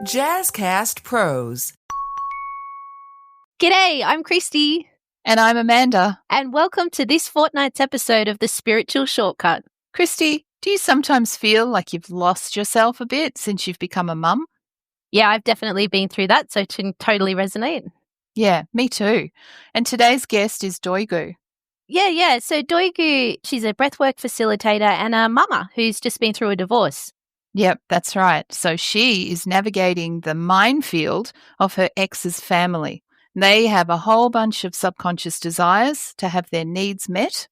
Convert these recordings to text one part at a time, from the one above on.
Jazzcast Pros. G'day, I'm Kristy. And I'm Amanda. And welcome to this fortnight's episode of The Spiritual Shortcut. Kristy, do you sometimes feel like you've lost yourself a bit since you've become a mum? Yeah, I've definitely been through that, so can totally resonate. Yeah, me too. And today's guest is Duygu. Yeah. So Duygu, she's a breathwork facilitator and a mama who's just been through a divorce. Yep, that's right. So she is navigating the minefield of her ex's family. They have a whole bunch of subconscious desires to have their needs met,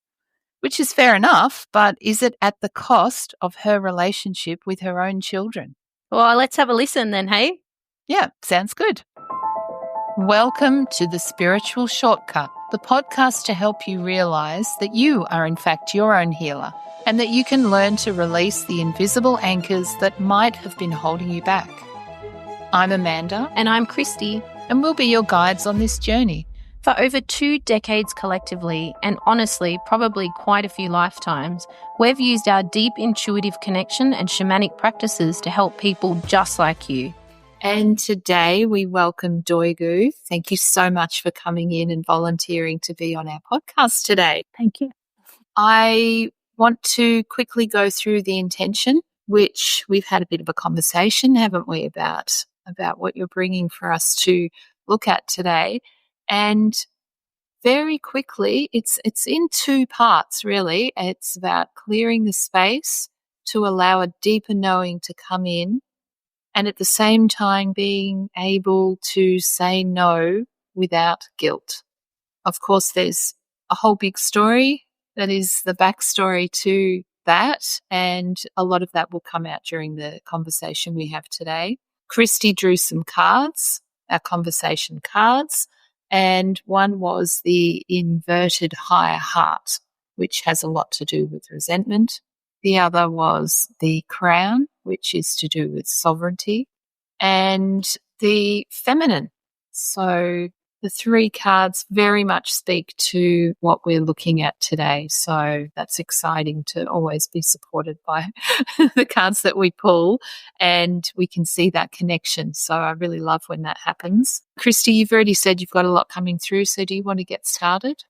which is fair enough, but is it at the cost of her relationship with her own children? Well, let's have a listen then, hey? Yeah, sounds good. Welcome to The Spiritual Shortcut, the podcast to help you realize that you are in fact your own healer and that you can learn to release the invisible anchors that might have been holding you back. I'm Amanda. And I'm Kristy. And we'll be your guides on this journey. For over 2 decades collectively, and honestly, probably quite a few lifetimes, we've used our deep intuitive connection and shamanic practices to help people just like you. And today we welcome Duygu. Thank you so much for coming in and volunteering to be on our podcast today. Thank you. I want to quickly go through the intention, which we've had a bit of a conversation, haven't we, about what you're bringing for us to look at today. And very quickly, it's in 2 parts, really. It's about clearing the space to allow a deeper knowing to come in, and at the same time being able to say no without guilt. Of course, there's a whole big story that is the backstory to that, and a lot of that will come out during the conversation we have today. Kristy drew some cards, our conversation cards, and one was the inverted higher heart, which has a lot to do with resentment. The other was the crown, which is to do with sovereignty, and the feminine. So the 3 cards very much speak to what we're looking at today. So that's exciting to always be supported by the cards that we pull, and we can see that connection. So I really love when that happens. Kristy, you've already said you've got a lot coming through. So do you want to get started?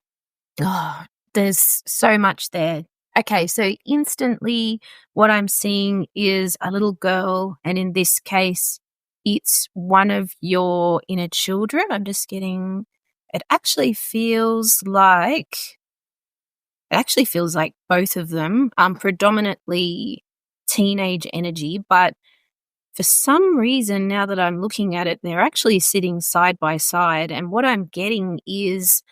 Oh, there's so much there. Okay, so instantly what I'm seeing is a little girl, and in this case, it's one of your inner children. It actually feels like both of them, predominantly teenage energy, but for some reason, now that I'm looking at it, they're actually sitting side by side, and what I'm getting is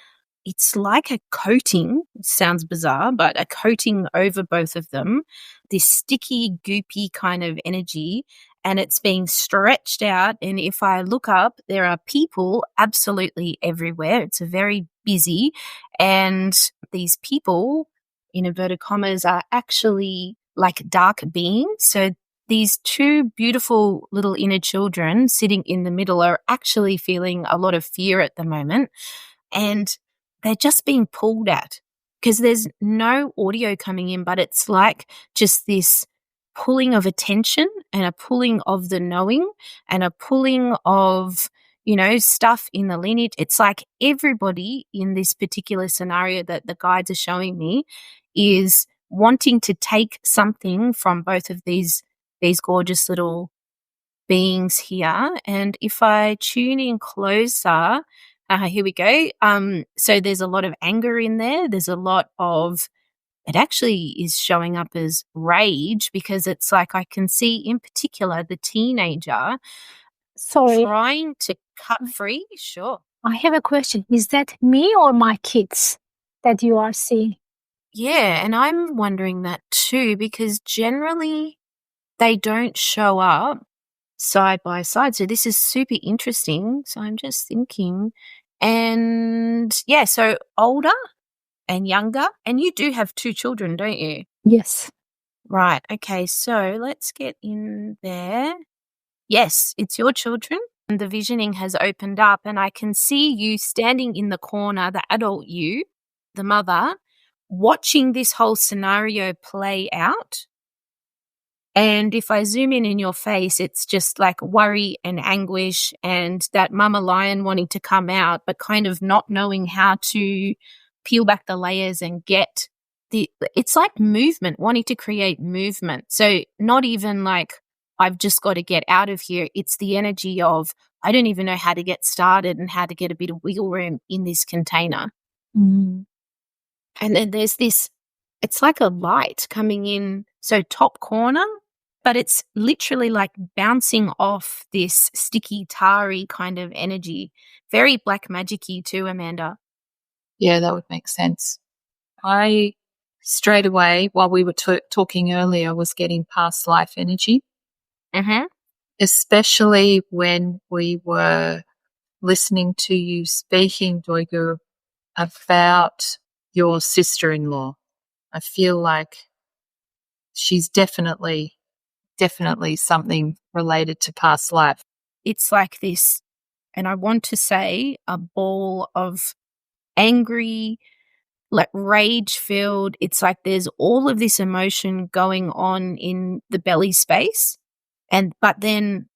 it's like a coating. It sounds bizarre, but a coating over both of them, this sticky, goopy kind of energy, and it's being stretched out. And if I look up, there are people absolutely everywhere. It's very busy, and these people, in inverted commas, are actually like dark beings. So these 2 beautiful little inner children sitting in the middle are actually feeling a lot of fear at the moment, and they're just being pulled at because there's no audio coming in, but it's like just this pulling of attention and a pulling of the knowing and a pulling of, stuff in the lineage. It's like everybody in this particular scenario that the guides are showing me is wanting to take something from both of these gorgeous little beings here. And if I tune in closer, here we go. So there's a lot of anger in there. There's a lot of, it actually is showing up as rage, because it's like I can see in particular the teenager trying to cut free. Sure. I have a question. Is that me or my kids that you are seeing? Yeah, and I'm wondering that too, because generally they don't show up side by side. So this is super interesting. So I'm just thinking, and yeah, so older and younger, and you do have 2 children, don't you? Yes. Right. Okay. So let's get in there. Yes, it's your children. And the visioning has opened up, and I can see you standing in the corner, the adult you, the mother, watching this whole scenario play out. And if I zoom in your face, it's just like worry and anguish and that mama lion wanting to come out, but kind of not knowing how to peel back the layers and get it's like movement, wanting to create movement. So not even like, I've just got to get out of here. It's the energy of, I don't even know how to get started and how to get a bit of wiggle room in this container. Mm. And then there's this, it's like a light coming in, so top corner, but it's literally like bouncing off this sticky, tarry kind of energy. Very black magic-y too, Amanda. Yeah, that would make sense. I straight away, while we were talking earlier, was getting past life energy, especially when we were listening to you speaking, Duygu, about your sister-in-law. I feel like she's definitely something related to past life. It's like this, and I want to say a ball of angry, like rage-filled. It's like there's all of this emotion going on in the belly space. But then,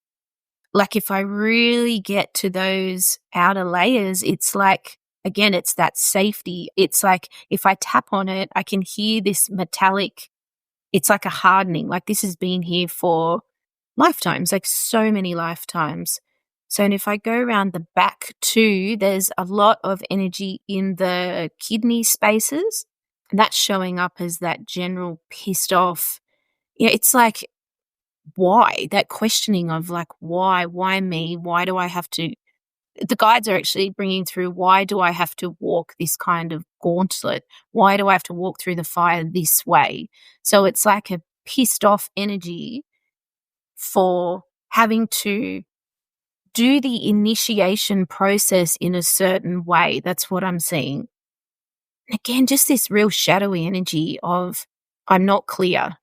like, if I really get to those outer layers, it's like, again, it's that safety. It's like if I tap on it, I can hear this metallic, it's like a hardening, like this has been here for lifetimes, like so many lifetimes. So, and if I go around the back too, there's a lot of energy in the kidney spaces, and that's showing up as that general pissed off. Yeah, it's like, why? That questioning of like, why me? Why do I have to? The guides are actually bringing through, why do I have to walk this kind of gauntlet? Why do I have to walk through the fire this way? So it's like a pissed off energy for having to do the initiation process in a certain way. That's what I'm seeing. Again, just this real shadowy energy of, I'm not clear.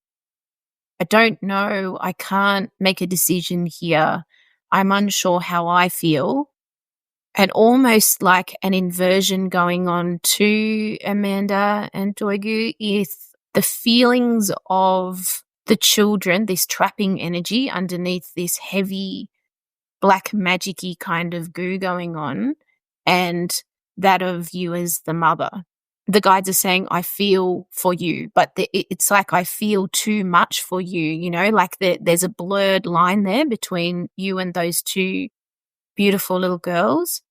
I don't know. I can't make a decision here. I'm unsure how I feel. And almost like an inversion going on to Amanda and Duygu is the feelings of the children, this trapping energy underneath this heavy black magic-y kind of goo going on, and that of you as the mother. The guides are saying, I feel for you, but it's like I feel too much for you, you know, like there's a blurred line there between you and those two beautiful little girls.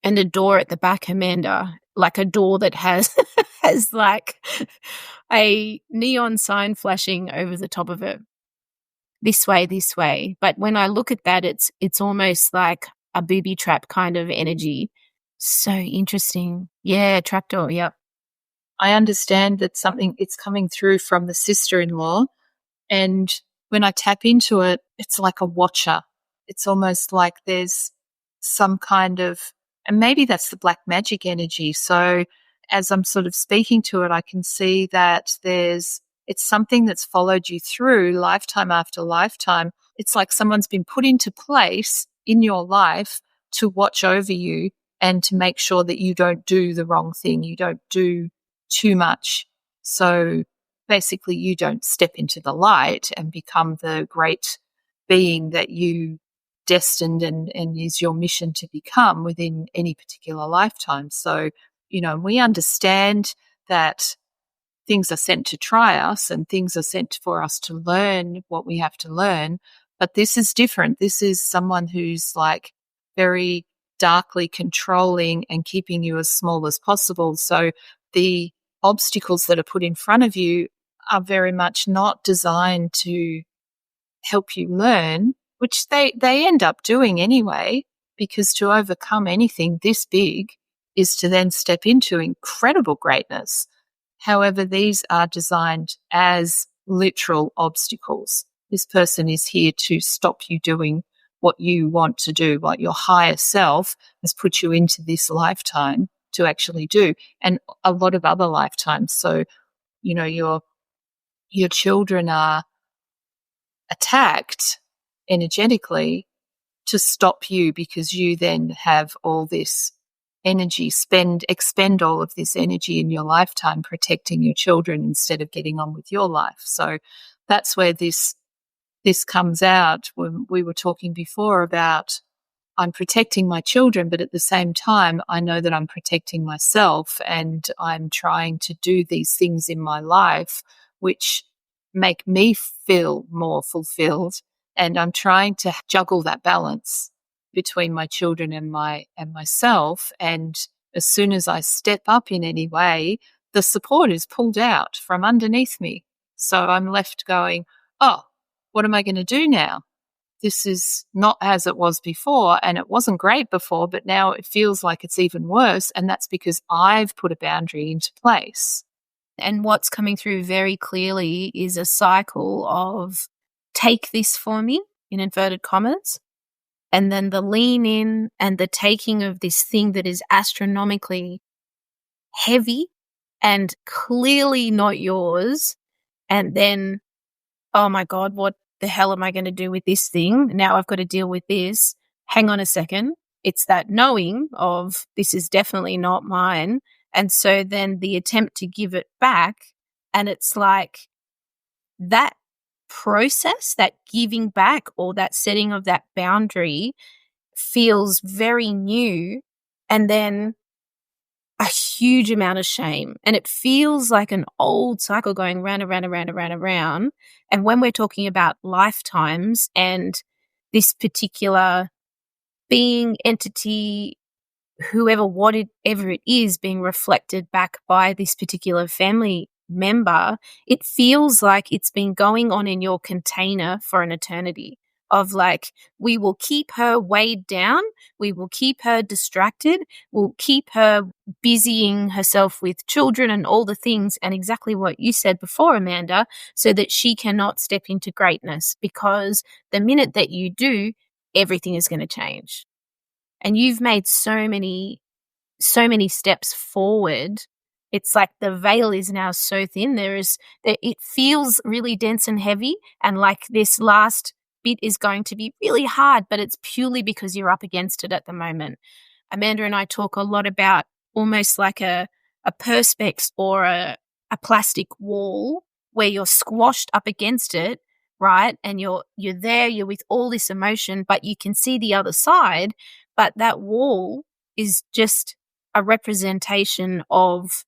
And a door at the back, Amanda, like a door that has has like a neon sign flashing over the top of it. This way, this way. But when I look at that, it's almost like a booby trap kind of energy. So interesting. Yeah, trapdoor, yep. I understand that it's coming through from the sister-in-law, and when I tap into it, it's like a watcher. It's almost like there's some kind of, and maybe that's the black magic energy. So as I'm sort of speaking to it, I can see that it's something that's followed you through lifetime after lifetime. It's like someone's been put into place in your life to watch over you and to make sure that you don't do the wrong thing. You don't do too much. So basically you don't step into the light and become the great being that you destined and is your mission to become within any particular lifetime. So, you know, we understand that things are sent to try us and things are sent for us to learn what we have to learn. But this is different. This is someone who's like very darkly controlling and keeping you as small as possible. So the obstacles that are put in front of you are very much not designed to help you learn, which they end up doing anyway, because to overcome anything this big is to then step into incredible greatness. However, these are designed as literal obstacles. This person is here to stop you doing what you want to do, what your higher self has put you into this lifetime to actually do, and a lot of other lifetimes. So, you know, your children are attacked energetically to stop you because you then have all this energy, expend all of this energy in your lifetime protecting your children instead of getting on with your life. So that's where this this comes out when we were talking before about I'm protecting my children, but at the same time, I know that I'm protecting myself, and I'm trying to do these things in my life which make me feel more fulfilled. And I'm trying to juggle that balance between my children and myself. And as soon as I step up in any way, the support is pulled out from underneath me. So I'm left going, oh, what am I going to do now? This is not as it was before, and it wasn't great before, but now it feels like it's even worse, and that's because I've put a boundary into place. And what's coming through very clearly is a cycle of take this for me, in inverted commas, and then the lean in and the taking of this thing that is astronomically heavy and clearly not yours, and then, oh my God, what the hell am I going to do with this thing? Now I've got to deal with this. Hang on a second. It's that knowing of this is definitely not mine. And so then the attempt to give it back, and it's like that process, that giving back or that setting of that boundary feels very new, and then a huge amount of shame. And it feels like an old cycle going round and round and round and round and round. And when we're talking about lifetimes and this particular being, entity, whoever, whatever it is, being reflected back by this particular family member, it feels like it's been going on in your container for an eternity of like, we will keep her weighed down, we will keep her distracted, we'll keep her busying herself with children and all the things, and exactly what you said before, Amanda, so that she cannot step into greatness, because the minute that you do, everything is going to change. And you've made so many steps forward. It's like the veil is now so thin. It feels really dense and heavy, and like this last bit is going to be really hard, but it's purely because you're up against it at the moment. Amanda and I talk a lot about almost like a perspex or a plastic wall where you're squashed up against it, right? And you're there, you're with all this emotion, but you can see the other side. But that wall is just a representation of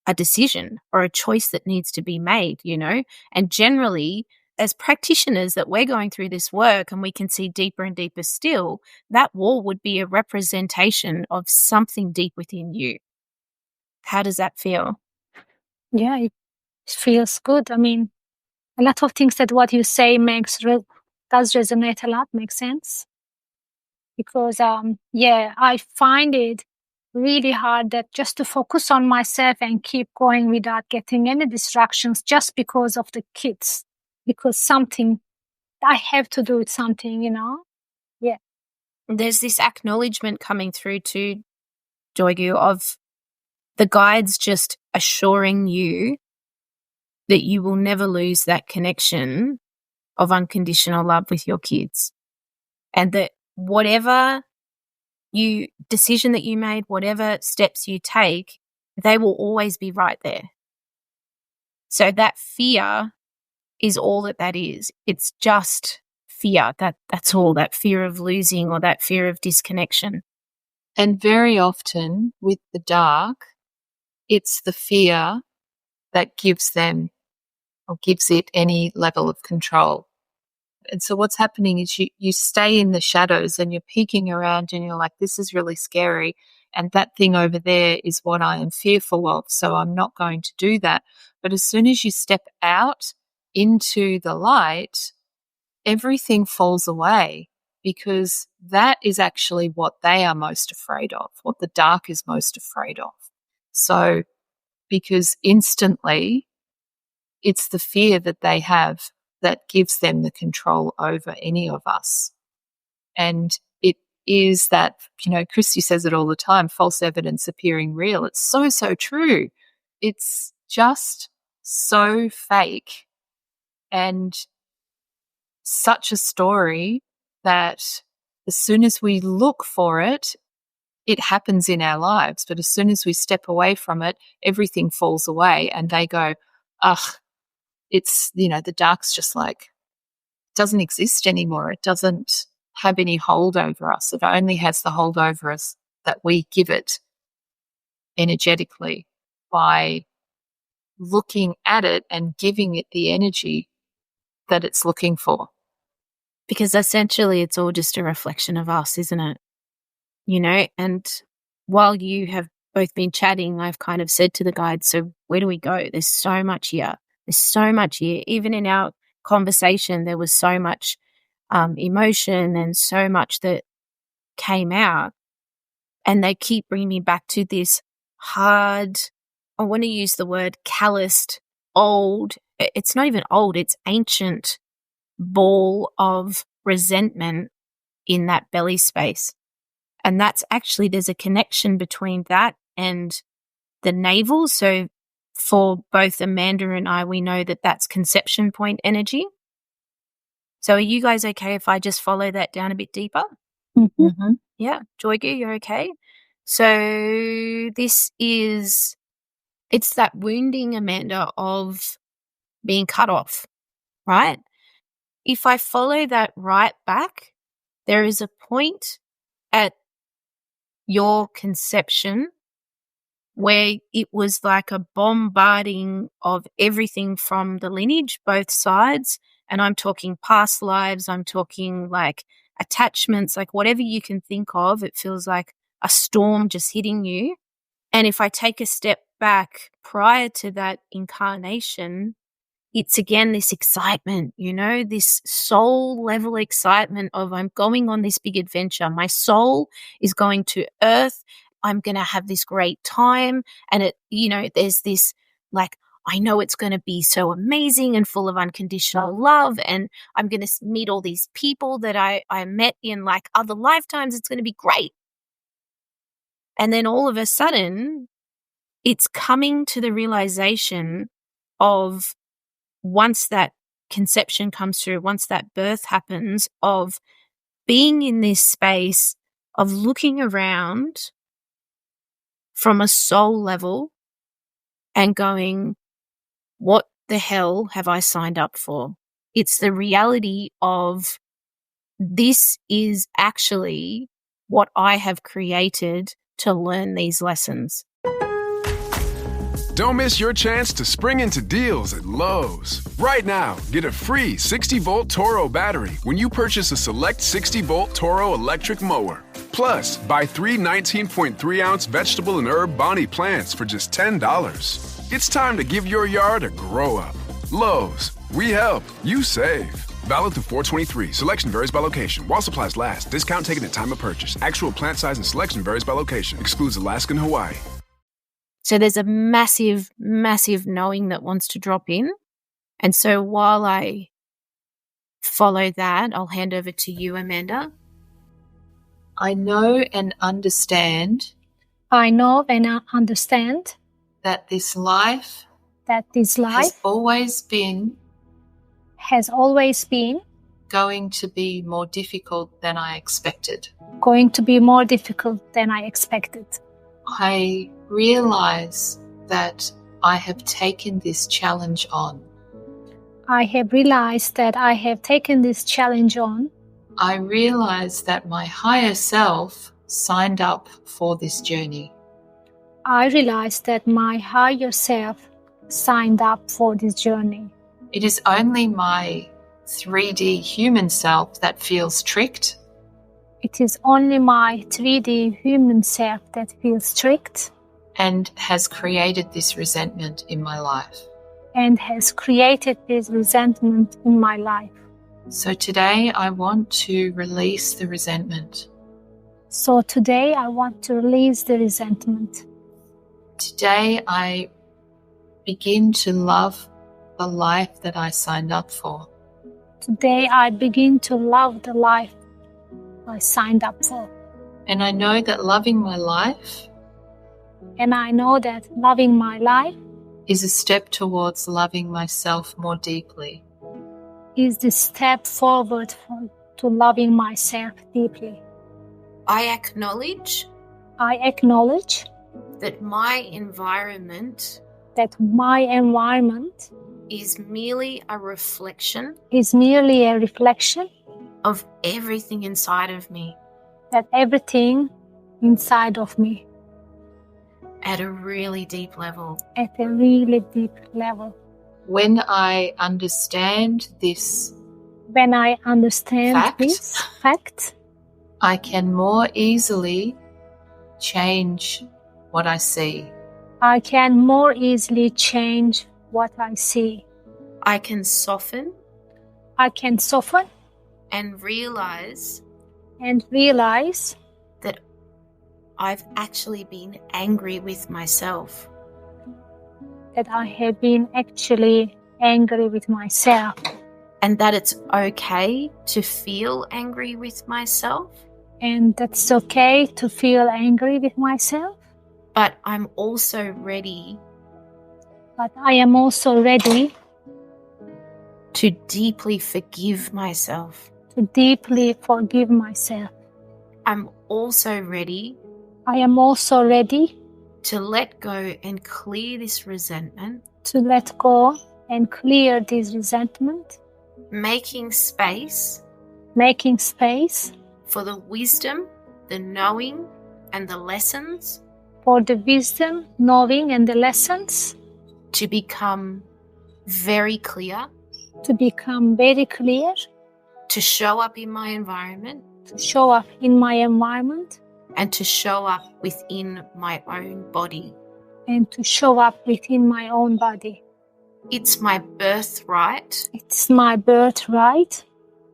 a decision or a choice that needs to be made, you know? And generally, as practitioners that we're going through this work and we can see deeper and deeper still, that wall would be a representation of something deep within you. How does that feel? Yeah, it feels good. I mean, a lot of things that what you say does resonate a lot, makes sense. Because, I find it really hard that just to focus on myself and keep going without getting any distractions just because of the kids, because I have to do something, you know? Yeah. There's this acknowledgement coming through to Duygu of the guides just assuring you that you will never lose that connection of unconditional love with your kids, and that whatever decision that you made, whatever steps you take, they will always be right there. So that fear is all that is. It's just fear. That's all, that fear of losing or that fear of disconnection. And very often with the dark, it's the fear that gives them or gives it any level of control. And so what's happening is you stay in the shadows and you're peeking around and you're like, this is really scary. And that thing over there is what I am fearful of. So I'm not going to do that. But as soon as you step out into the light, everything falls away, because that is actually what they are most afraid of, what the dark is most afraid of. So because instantly it's the fear that they have that gives them the control over any of us. And it is that, Kristy says it all the time, false evidence appearing real. It's so, so true. It's just so fake and such a story that as soon as we look for it, it happens in our lives. But as soon as we step away from it, everything falls away and they go, ugh, it's, the dark's just like doesn't exist anymore. It doesn't have any hold over us. It only has the hold over us that we give it energetically by looking at it and giving it the energy that it's looking for. Because essentially it's all just a reflection of us, isn't it? You know, and while you have both been chatting, I've kind of said to the guides, so where do we go? There's so much here. There's so much here. Even in our conversation, there was so much emotion and so much that came out. And they keep bringing me back to this hard, I want to use the word calloused, old, it's not even old, it's ancient ball of resentment in that belly space. And that's actually, there's a connection between that and the navel. So for both Amanda and I, we know that that's conception point energy. So are you guys okay if I just follow that down a bit deeper? Mm-hmm. Mm-hmm. Yeah. Duygu, you're okay? So this is, it's that wounding, Amanda, of being cut off, right? If I follow that right back, there is a point at your conception where it was like a bombarding of everything from the lineage, both sides. And I'm talking past lives, I'm talking like attachments, like whatever you can think of. It feels like a storm just hitting you. And if I take a step back prior to that incarnation, it's again this excitement, you know, this soul level excitement of I'm going on this big adventure. My soul is going to Earth. I'm going to have this great time. And it, you know, there's this like, I know it's going to be so amazing and full of unconditional love. And I'm going to meet all these people that I met in like other lifetimes. It's going to be great. And then all of a sudden, it's coming to the realization of once that conception comes through, once that birth happens, of being in this space of looking around from a soul level and going, what the hell have I signed up for? It's the reality of this is actually what I have created to learn these lessons. Don't miss your chance to spring into deals at Lowe's. Right now, get a free 60-volt Toro battery when you purchase a select 60-volt Toro electric mower. Plus, buy 3 19.3-ounce vegetable and herb Bonnie plants for just $10. It's time to give your yard a grow-up. Lowe's. We help. You save. Valid through 4/23. Selection varies by location. While supplies last. Discount taken at time of purchase. Actual plant size and selection varies by location. Excludes Alaska and Hawaii. So there's a massive, massive knowing that wants to drop in. And so while I follow that, I'll hand over to you, Amanda. I know and understand I know and I understand that this life that this life has always been going to be more difficult than I expected. going to be more difficult than I expected. I realize that I have taken this challenge on. I have realized that I have taken this challenge on. I realize that my higher self signed up for this journey. I realized that my higher self signed up for this journey. It is only my 3D human self that feels tricked. It is only my 3D human self that feels tricked and has created this resentment in my life. and has created this resentment in my life. So today I want to release the resentment. So today I want to release the resentment. Today I begin to love the life that I signed up for. Today I begin to love the life I signed up for. And I know that loving my life And I know that loving my life is a step towards loving myself more deeply. is the step forward to loving myself deeply. I acknowledge I acknowledge that my environment that my environment is merely a reflection is merely a reflection of everything inside of me that everything inside of me at a really deep level. at a really deep level. When I understand this When I understand fact, this fact, I can more easily change what I see. I can more easily change what I see. I can soften I can soften and realize that I've actually been angry with myself. that I have been actually angry with myself, And that it's okay to feel angry with myself. and that's okay to feel angry with myself. But I'm also ready But I am also ready to deeply forgive myself. to deeply forgive myself. I'm also ready I am also ready to let go and clear this resentment, to let go and clear this resentment, making space making space for the wisdom, the knowing, and the lessons for the wisdom, knowing, and the lessons to become very clear, to become very clear, to show up in my environment, to show up in my environment, and to show up within my own body. and to show up within my own body. It's my birthright It's my birthright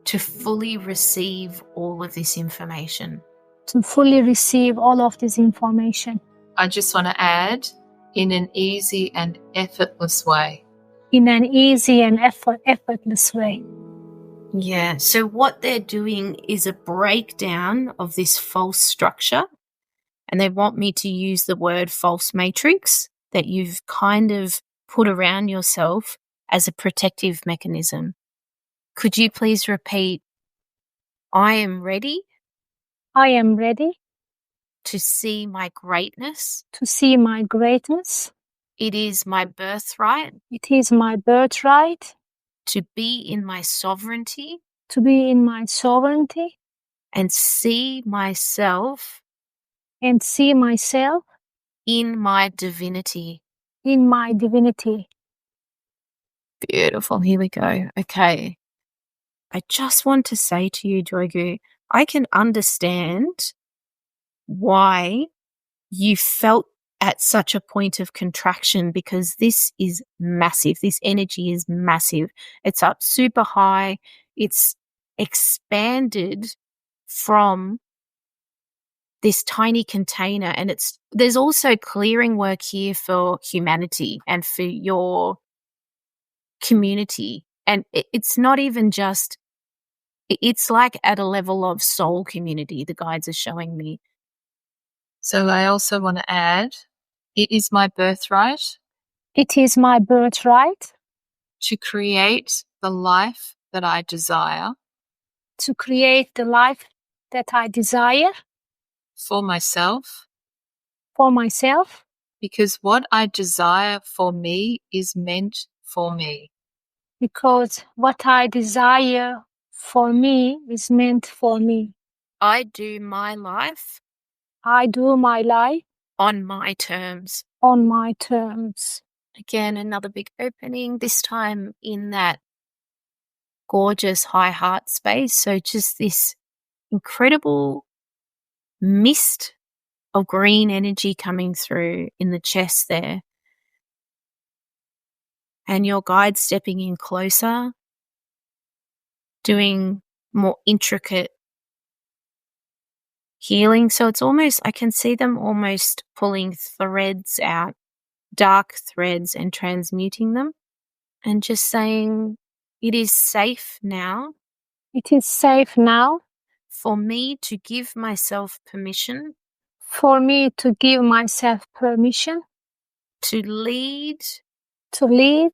to fully receive all of this information. to fully receive all of this information I just want to add, in an easy and effortless way. in an easy and effortless way. Yeah, so what they're doing is a breakdown of this false structure, and they want me to use the word false matrix that you've kind of put around yourself as a protective mechanism. Could you please repeat, I am ready I am ready to see my greatness. to see my greatness. It is my birthright It is my birthright to be in my sovereignty to be in my sovereignty and see myself and see myself in my divinity. in my divinity. Beautiful. Here we go. Okay. I just want to say to you, Duygu, I can understand why you felt at such a point of contraction, because this is massive. This energy is massive. It's up super high. It's expanded from this tiny container, and there's also clearing work here for humanity and for your community. And it's not even just, it's like at a level of soul community, the guides are showing me. So I also want to add, it is my birthright It is my birthright to create the life that I desire to create the life that I desire for myself, for myself, because what I desire for me is meant for me. because what I desire for me is meant for me. I do my life I do my life on my terms. on my terms. Again, another big opening, this time in that gorgeous high heart space. So just this incredible mist of green energy coming through in the chest there. And your guide stepping in closer, doing more intricate healing. So it's almost, I can see them almost pulling threads out, dark threads, and transmuting them, and just saying, it is safe now It is safe now for me to give myself permission for me to give myself permission to lead to lead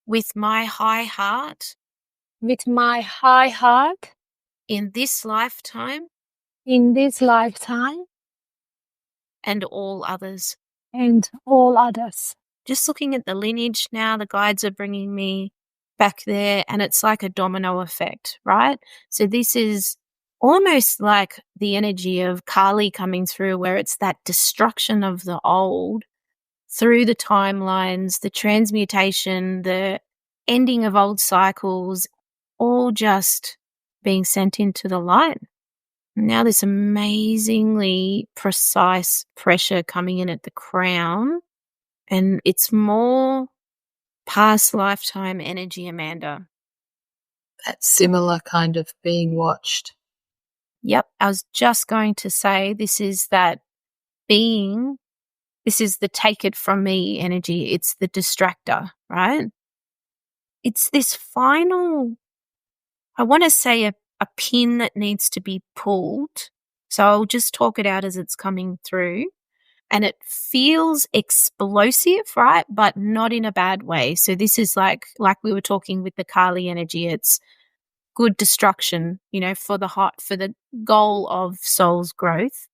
with my high heart with my high heart in this lifetime in this lifetime and all others. and all others. just looking at the lineage now, the guides are bringing me back there, and it's like a domino effect, right? So this is almost like the energy of Kali coming through, where it's that destruction of the old through the timelines, the transmutation, the ending of old cycles, all just being sent into the light. Now this amazingly precise pressure coming in at the crown, and it's more past lifetime energy, Amanda. That similar kind of being watched. Yep, I was just going to say this is that being, this is the take it from me energy. It's the distractor, right? It's this final, I want to say a pin that needs to be pulled. So I'll just talk it out as it's coming through. And it feels explosive, right? But not in a bad way. So this is like we were talking with the Kali energy. It's good destruction, for the heart, for the goal of soul's growth.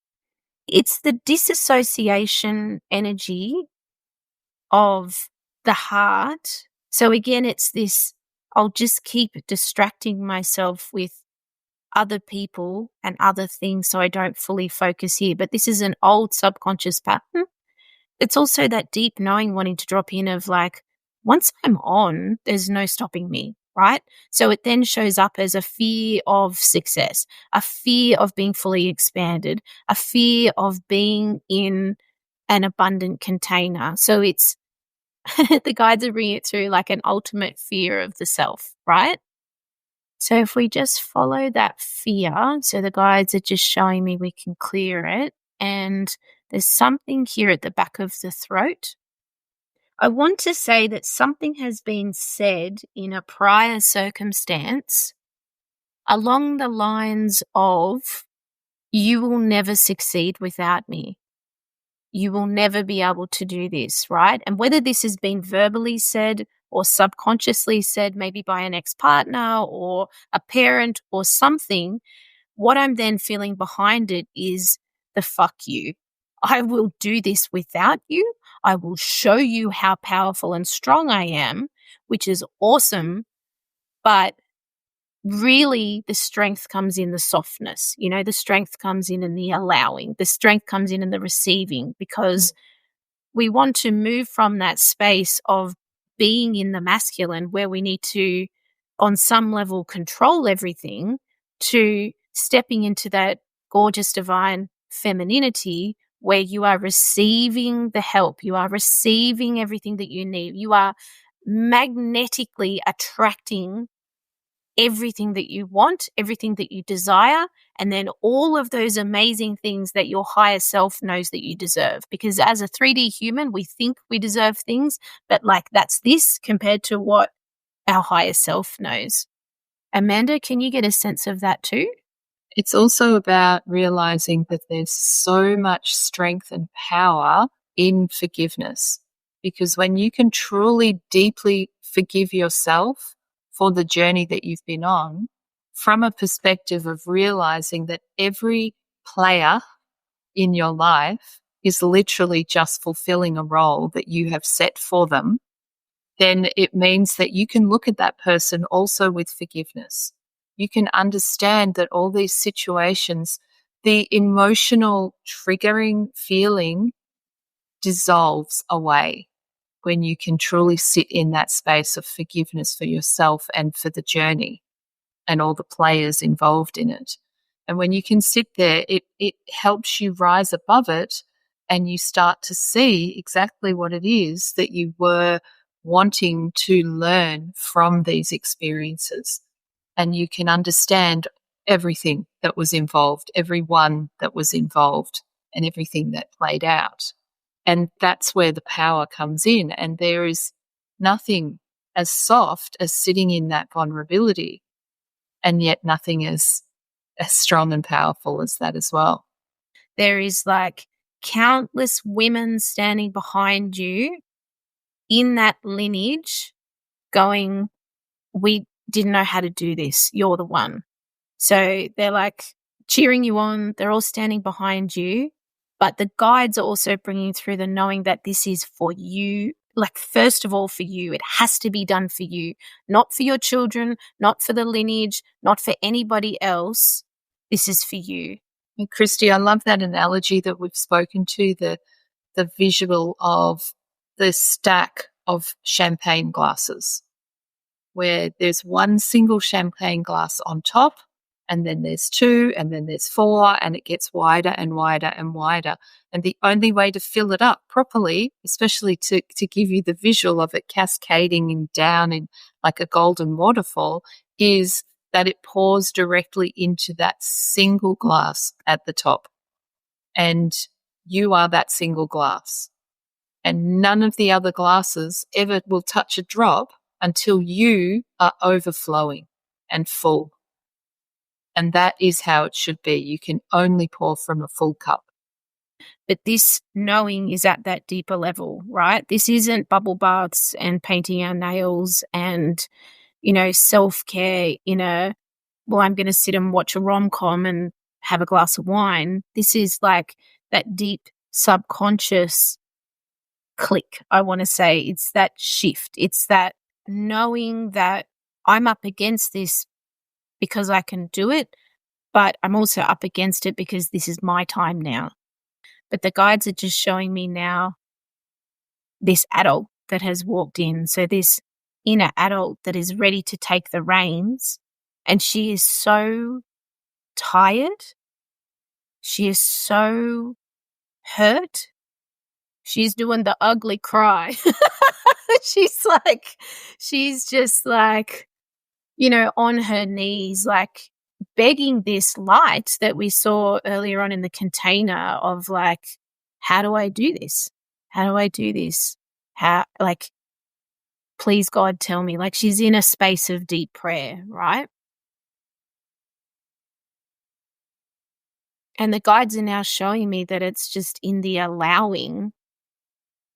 It's the disassociation energy of the heart. So again, it's this, I'll just keep distracting myself with other people and other things so I don't fully focus here. But this is an old subconscious pattern. It's also that deep knowing, wanting to drop in of like, once I'm on, there's no stopping me, right? So it then shows up as a fear of success, a fear of being fully expanded, a fear of being in an abundant container. So it's, the guides are bringing it through like an ultimate fear of the self, right? So if we just follow that fear, so the guides are just showing me we can clear it. And there's something here at the back of the throat. I want to say that something has been said in a prior circumstance along the lines of, you will never succeed without me. You will never be able to do this, right? And whether this has been verbally said or subconsciously said, maybe by an ex-partner or a parent or something, what I'm then feeling behind it is the fuck you. I will do this without you. I will show you how powerful and strong I am, which is awesome. But really the strength comes in the softness, the strength comes in the allowing, the strength comes in the receiving, because we want to move from that space of being in the masculine where we need to, on some level, control everything, to stepping into that gorgeous divine femininity where you are receiving the help, you are receiving everything that you need, you are magnetically attracting everything that you want, everything that you desire, and then all of those amazing things that your higher self knows that you deserve. Because as a 3D human, we think we deserve things, but like that's this compared to what our higher self knows. Amanda, can you get a sense of that too? It's also about realizing that there's so much strength and power in forgiveness, because when you can truly, deeply forgive yourself for the journey that you've been on, from a perspective of realizing that every player in your life is literally just fulfilling a role that you have set for them, then it means that you can look at that person also with forgiveness. You can understand that all these situations, the emotional triggering feeling dissolves away when you can truly sit in that space of forgiveness for yourself and for the journey and all the players involved in it. And when you can sit there, it helps you rise above it, and you start to see exactly what it is that you were wanting to learn from these experiences. And you can understand everything that was involved, everyone that was involved, and everything that played out. And that's where the power comes in. And there is nothing as soft as sitting in that vulnerability, and yet nothing as strong and powerful as that as well. There is like countless women standing behind you in that lineage going, we didn't know how to do this. You're the one. So they're like cheering you on. They're all standing behind you. But the guides are also bringing through the knowing that this is for you like, first of all, for you. It has to be done for you, not for your children, not for the lineage, not for anybody else. This is for you. And Kristy, I love that analogy that we've spoken to, the visual of the stack of champagne glasses, where there's one single champagne glass on top, and then there's 2, and then there's 4, and it gets wider and wider and wider. And the only way to fill it up properly, especially to give you the visual of it cascading and down in like a golden waterfall, is that it pours directly into that single glass at the top. And you are that single glass. And none of the other glasses ever will touch a drop until you are overflowing and full. And that is how it should be. You can only pour from a full cup. But this knowing is at that deeper level, right? This isn't bubble baths and painting our nails and, self-care well, I'm going to sit and watch a rom-com and have a glass of wine. This is like that deep subconscious click, I want to say. It's that shift. It's that knowing that I'm up against this because I can do it, but I'm also up against it because this is my time now. But the guides are just showing me now this adult that has walked in. So this inner adult that is ready to take the reins, and she is so tired. She is so hurt. She's doing the ugly cry. she's just like, on her knees, like begging this light that we saw earlier on in the container of like, how do I do this? How do I do this? How, like, please God, tell me. Like, she's in a space of deep prayer, right? And the guides are now showing me that it's just in the allowing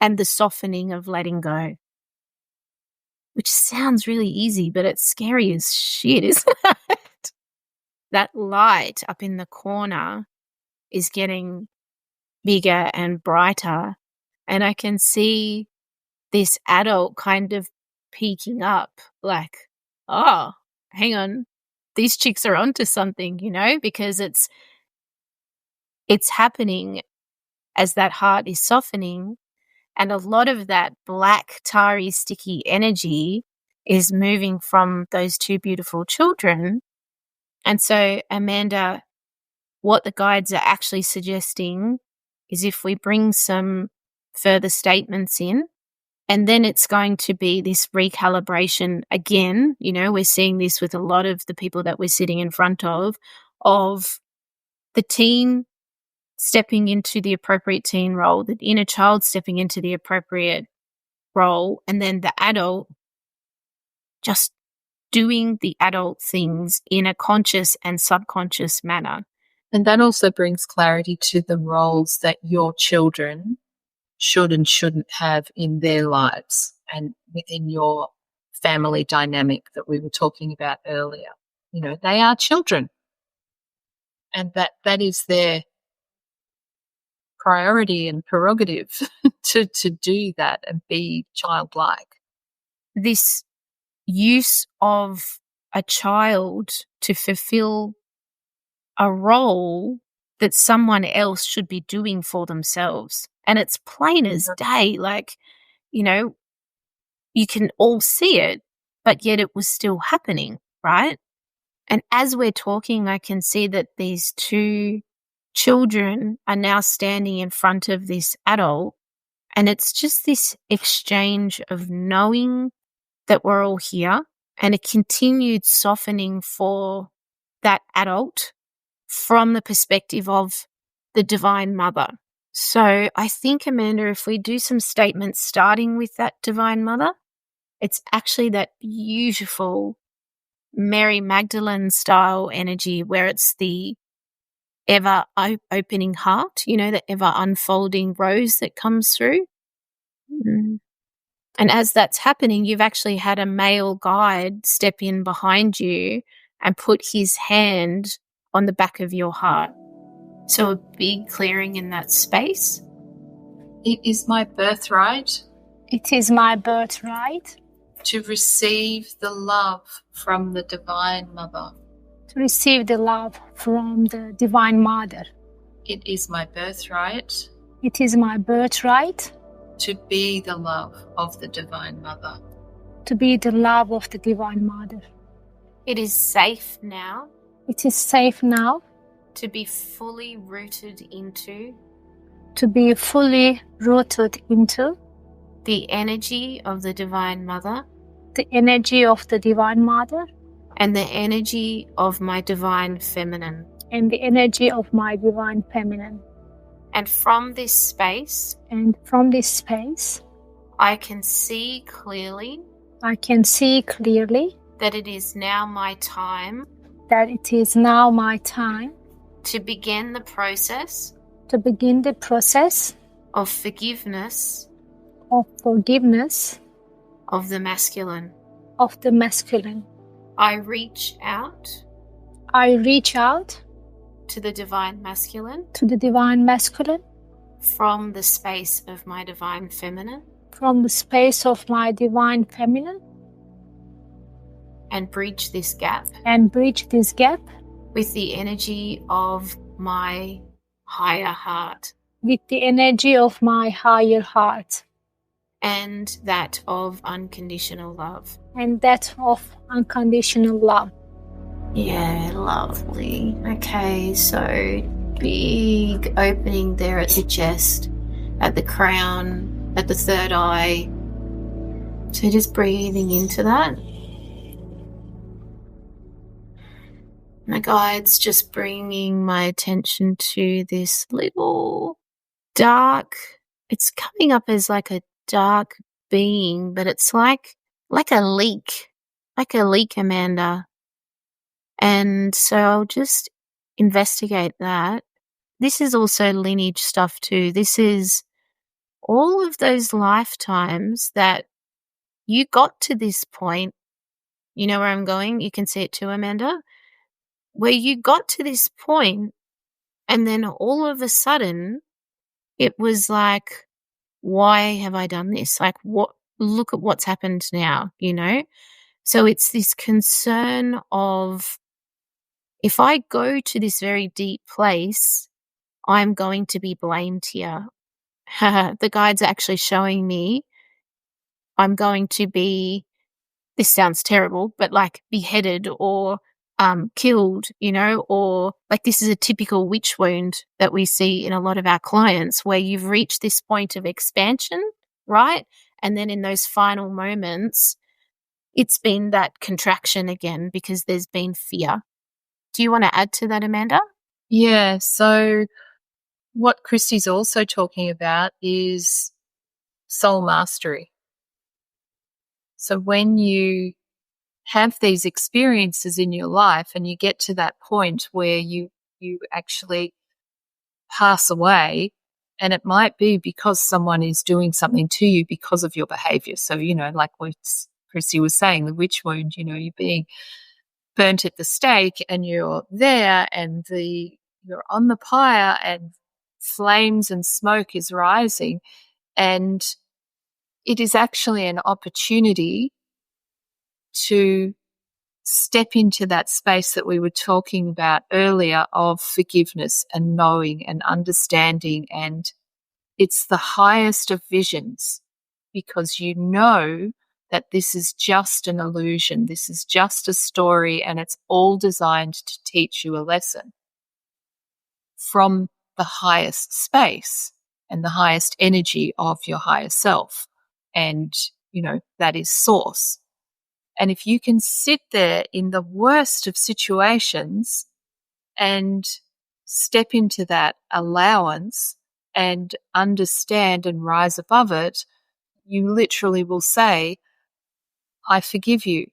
and the softening of letting go, which sounds really easy, but it's scary as shit, isn't it? That light up in the corner is getting bigger and brighter, and I can see this adult kind of peeking up like, oh, hang on, these chicks are onto something, because it's happening as that heart is softening, and a lot of that black, tarry, sticky energy is moving from those 2 beautiful children. And so, Amanda, what the guides are actually suggesting is if we bring some further statements in, and then it's going to be this recalibration again. We're seeing this with a lot of the people that we're sitting in front of the teen stepping into the appropriate teen role, the inner child stepping into the appropriate role, and then the adult just doing the adult things in a conscious and subconscious manner. And that also brings clarity to the roles that your children should and shouldn't have in their lives and within your family dynamic that we were talking about earlier. They are children, and that is their priority and prerogative to do that and be childlike. This use of a child to fulfill a role that someone else should be doing for themselves. And it's plain as day, like, you can all see it, but yet it was still happening, right? And as we're talking, I can see that these 2 children are now standing in front of this adult, and it's just this exchange of knowing that we're all here and a continued softening for that adult from the perspective of the Divine Mother. So I think, Amanda, if we do some statements starting with that Divine Mother, it's actually that beautiful Mary Magdalene style energy where it's the ever opening heart, the ever unfolding rose that comes through. And as that's happening, you've actually had a male guide step in behind you and put his hand on the back of your heart. So a big clearing in that space. It is my birthright It is my birthright to receive the love from the Divine Mother. to receive the love from the Divine Mother. It is my birthright It is my birthright to be the love of the Divine Mother. to be the love of the Divine Mother. It is safe now It is safe now to be fully rooted into to be fully rooted into the energy of the Divine Mother the energy of the Divine Mother and the energy of my Divine Feminine. and the energy of my Divine Feminine. And from this space, And from this space, I can see clearly I can see clearly that it is now my time that it is now my time to begin the process to begin the process of forgiveness of forgiveness of the masculine. of the masculine. I reach out I reach out to the Divine Masculine to the Divine Masculine from the space of my Divine Feminine from the space of my Divine Feminine and bridge this gap and bridge this gap with the energy of my higher heart with the energy of my higher heart and that of unconditional love. and that of unconditional love. Yeah, lovely. Okay, so big opening there at the chest, at the crown, at the third eye. So just breathing into that. My guide's just bringing my attention to this little dark, it's coming up as like a dark being, but it's like a leak, Amanda. And so I'll just investigate that. This is also lineage stuff too. This is all of those lifetimes that you got to this point. You know where I'm going? You can see it too, Amanda. Where you got to this point and then all of a sudden it was like, why have I done this? Like, what? Look at what's happened now, you know? So it's this concern of, if I go to this very deep place, I'm going to be blamed here. The guide's actually showing me I'm going to be, this sounds terrible, but like beheaded or killed, you know, or like this is a typical witch wound that we see in a lot of our clients where you've reached this point of expansion, right? And then in those final moments, it's been that contraction again because there's been fear. Do you want to add to that, Amanda? Yeah, so what Kristy's also talking about is soul mastery. So when you have these experiences in your life and you get to that point where you actually pass away, and it might be because someone is doing something to you because of your behavior. So, you know, like what Kristy was saying, the witch wound, you know, you're being burnt at the stake and you're there and you're on the pyre and flames and smoke is rising, and it is actually an opportunity to step into that space that we were talking about earlier of forgiveness and knowing and understanding. And it's the highest of visions because you know that this is just an illusion. This is just a story, and it's all designed to teach you a lesson from the highest space and the highest energy of your higher self. And, you know, that is source. And if you can sit there in the worst of situations and step into that allowance and understand and rise above it, you literally will say, I forgive you.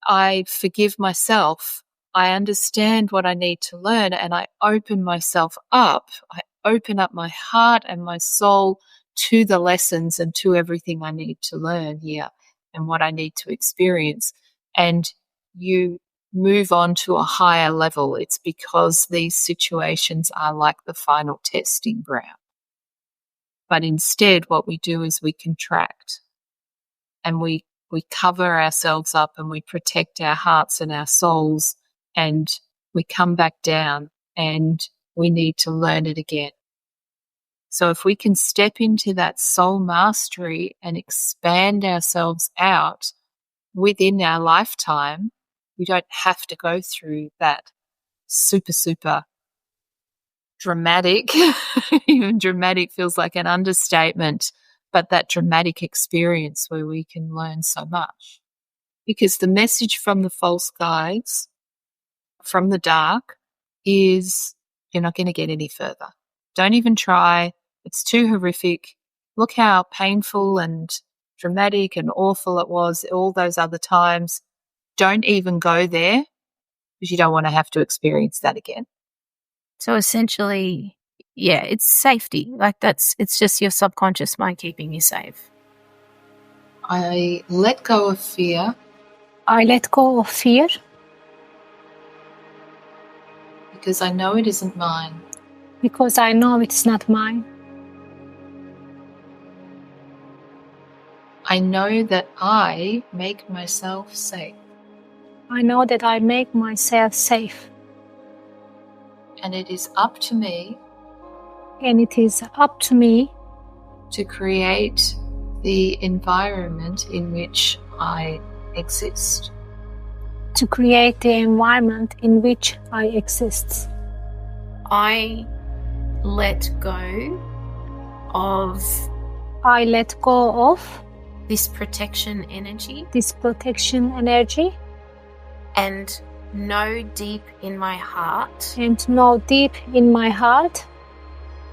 I forgive myself. I understand what I need to learn, and I open myself up. I open up my heart and my soul to the lessons and to everything I need to learn here and what I need to experience. And you move on to a higher level. It's because these situations are like the final testing ground. But instead what we do is we contract and we cover ourselves up and we protect our hearts and our souls, and we come back down and we need to learn it again. So if we can step into that soul mastery and expand ourselves out within our lifetime, we don't have to go through that super dramatic, even dramatic feels like an understatement, but that dramatic experience where we can learn so much. Because the message from the false guides, from the dark, is you're not going to get any further. Don't even try. It's too horrific. Look how painful and dramatic and awful it was all those other times. Don't even go there because you don't want to have to experience that again. So essentially, yeah, it's safety. Like it's just your subconscious mind keeping you safe. I let go of fear. I let go of fear Because I know it isn't mine. because I know it's not mine. I know that I make myself safe. I know that I make myself safe. And it is up to me And it is up to me to create the environment in which I exist. to create the environment in which I exist. I let go of I let go of this protection energy this protection energy and know deep in my heart and know deep in my heart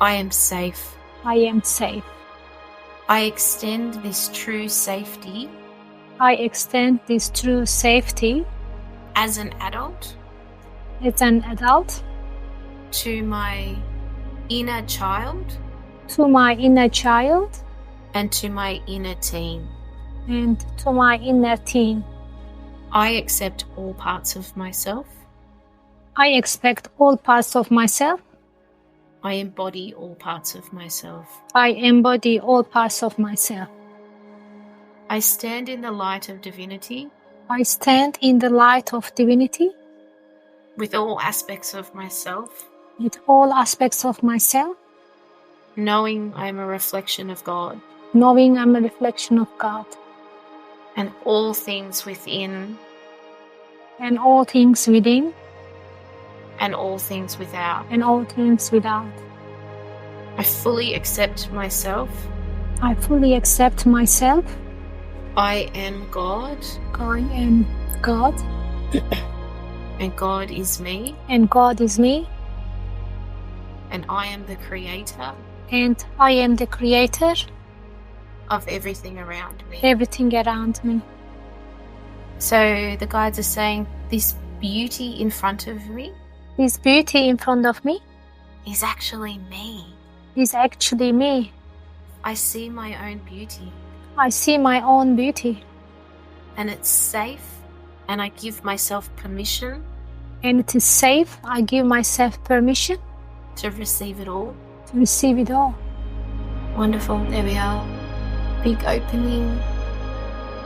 I am safe. I am safe. I extend this true safety I extend this true safety as an adult as an adult to my inner child to my inner child and to my inner teen. and to my inner teen. I accept all parts of myself. I expect all parts of myself. I embody all parts of myself. I embody all parts of myself. I stand in the light of divinity I stand in the light of divinity with all aspects of myself, with all aspects of myself, knowing I am a reflection of God, knowing I'm a reflection of God, and all things within and all things within and all things without. and all things without. I fully accept myself. I fully accept myself. I am God, I am God, and God is me, and God is me, and I am the creator and I am the creator of everything around me. everything around me. So the guides are saying this beauty in front of me This beauty in front of me is actually me. is actually me. I see my own beauty, I see my own beauty, and it's safe, and I give myself permission and it is safe. I give myself permission to receive it all. to receive it all. Wonderful. There we are. Big opening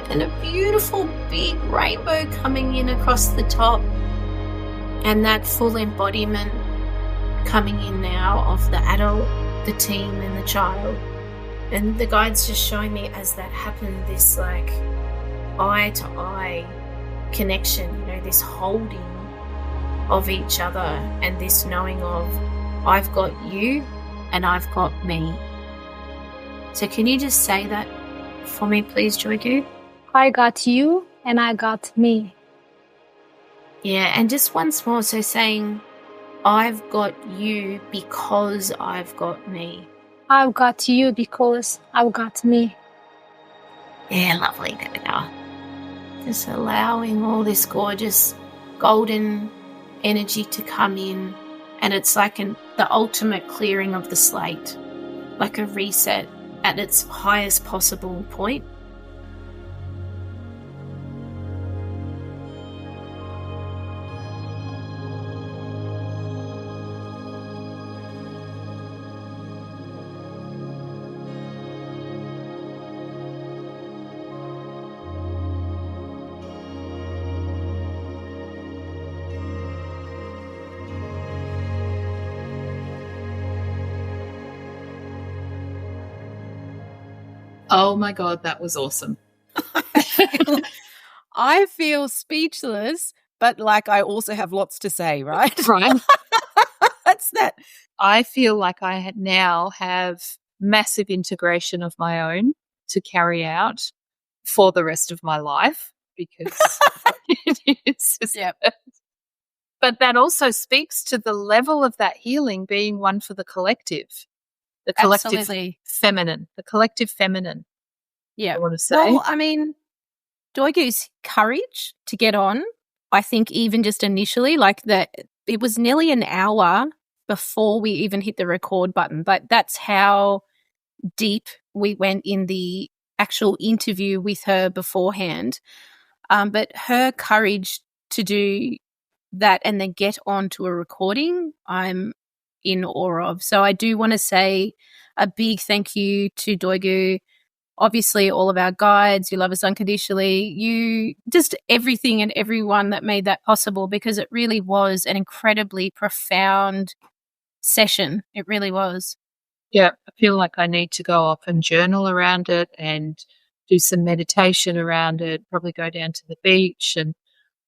and a beautiful big rainbow coming in across the top, and that full embodiment coming in now of the adult, the teen and the child. And the guide's just showing me as that happened, this like eye to eye connection, this holding of each other and this knowing of I've got you and I've got me. So can you just say that for me, please, Duygu? I got you and I got me. Yeah, and just once more, so saying I've got you because I've got me. I've got you because I've got me. Yeah, lovely. There we go. Just allowing all this gorgeous golden energy to come in, and it's like the ultimate clearing of the slate, like a reset at its highest possible point. Oh my God, that was awesome. I feel speechless, but like I also have lots to say, right? Right. That's that. I feel like I now have massive integration of my own to carry out for the rest of my life, because it is just, but that also speaks to the level of that healing being one for the collective Absolutely. feminine, the collective feminine. Yeah. I want to say. Well, I mean, Duygu's courage to get on, I think even just initially, like that, it was nearly an hour before we even hit the record button, but that's how deep we went in the actual interview with her beforehand. But her courage to do that and then get on to a recording, I'm in awe of. So I do want to say a big thank you to Duygu. Obviously, all of our guides, you love us unconditionally, you just everything and everyone that made that possible, because it really was an incredibly profound session. It really was. Yeah, I feel like I need to go off and journal around it and do some meditation around it, probably go down to the beach and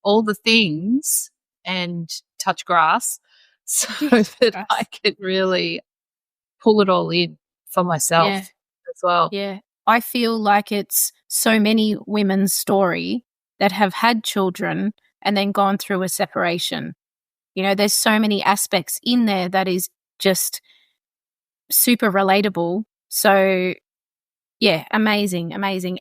all the things and touch grass so that I can really pull it all in for myself as well. Yeah. I feel like it's so many women's story that have had children and then gone through a separation. You know, there's so many aspects in there that is just super relatable. So, yeah, amazing.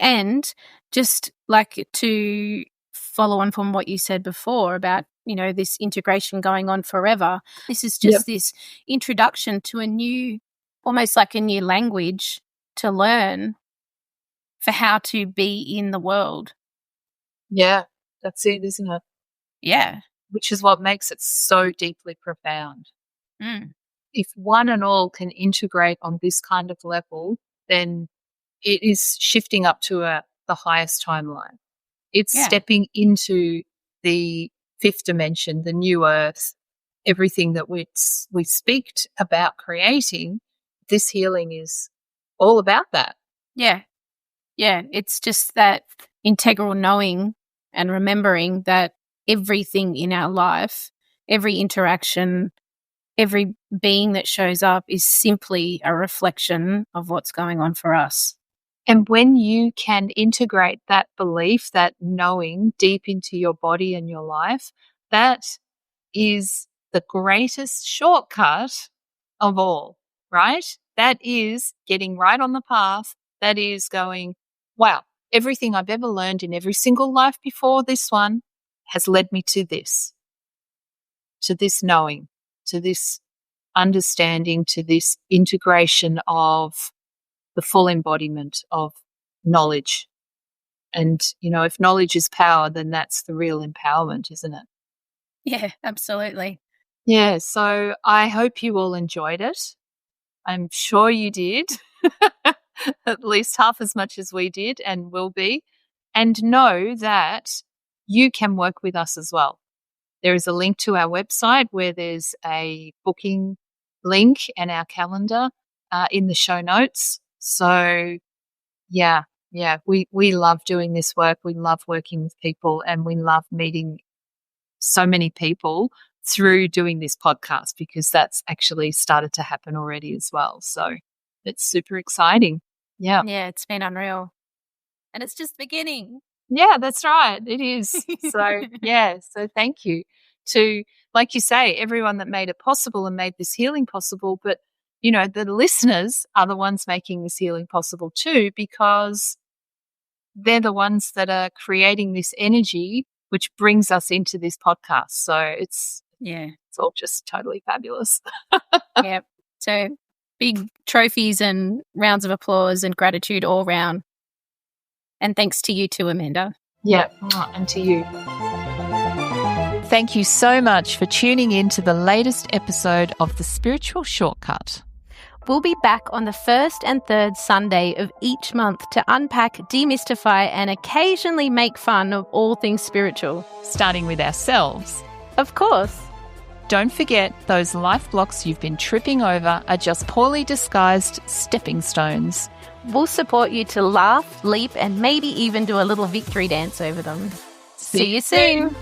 And just like to follow on from what you said before about, you know, this integration going on forever. This is just this introduction to a new, almost like a new language to learn for how to be in the world. Yeah, that's it, isn't it? Yeah. Which is what makes it so deeply profound. Mm. If one and all can integrate on this kind of level, then it is shifting up to the highest timeline. It's stepping into the fifth dimension, the new earth, everything that we speak about creating. This healing is all about that. Yeah. Yeah, it's just that integral knowing and remembering that everything in our life, every interaction, every being that shows up is simply a reflection of what's going on for us. And when you can integrate that belief, that knowing deep into your body and your life, that is the greatest shortcut of all, right? That is getting right on the path. That is going, wow, everything I've ever learned in every single life before this one has led me to this knowing, to this understanding, to this integration of the full embodiment of knowledge. And, you know, if knowledge is power, then that's the real empowerment, isn't it? Yeah, absolutely. Yeah, so I hope you all enjoyed it. I'm sure you did. At least half as much as we did and will be. And know that you can work with us as well. There is a link to our website where there's a booking link and our calendar in the show notes. So, yeah, we love doing this work. We love working with people and we love meeting so many people through doing this podcast, because that's actually started to happen already as well. So it's super exciting. Yeah. Yeah, it's been unreal. And it's just beginning. Yeah, that's right. It is. So, yeah. So thank you to, like you say, everyone that made it possible and made this healing possible. But, you know, the listeners are the ones making this healing possible too, because they're the ones that are creating this energy, which brings us into this podcast. So it's all just totally fabulous. Yeah. So big trophies and rounds of applause and gratitude all round. And thanks to you too, Amanda. Yeah, and to you. Thank you so much for tuning in to the latest episode of The Spiritual Shortcut. We'll be back on the first and third Sunday of each month to unpack, demystify, and occasionally make fun of all things spiritual. Starting with ourselves. Of course. Don't forget, those life blocks you've been tripping over are just poorly disguised stepping stones. We'll support you to laugh, leap, and maybe even do a little victory dance over them. See you soon.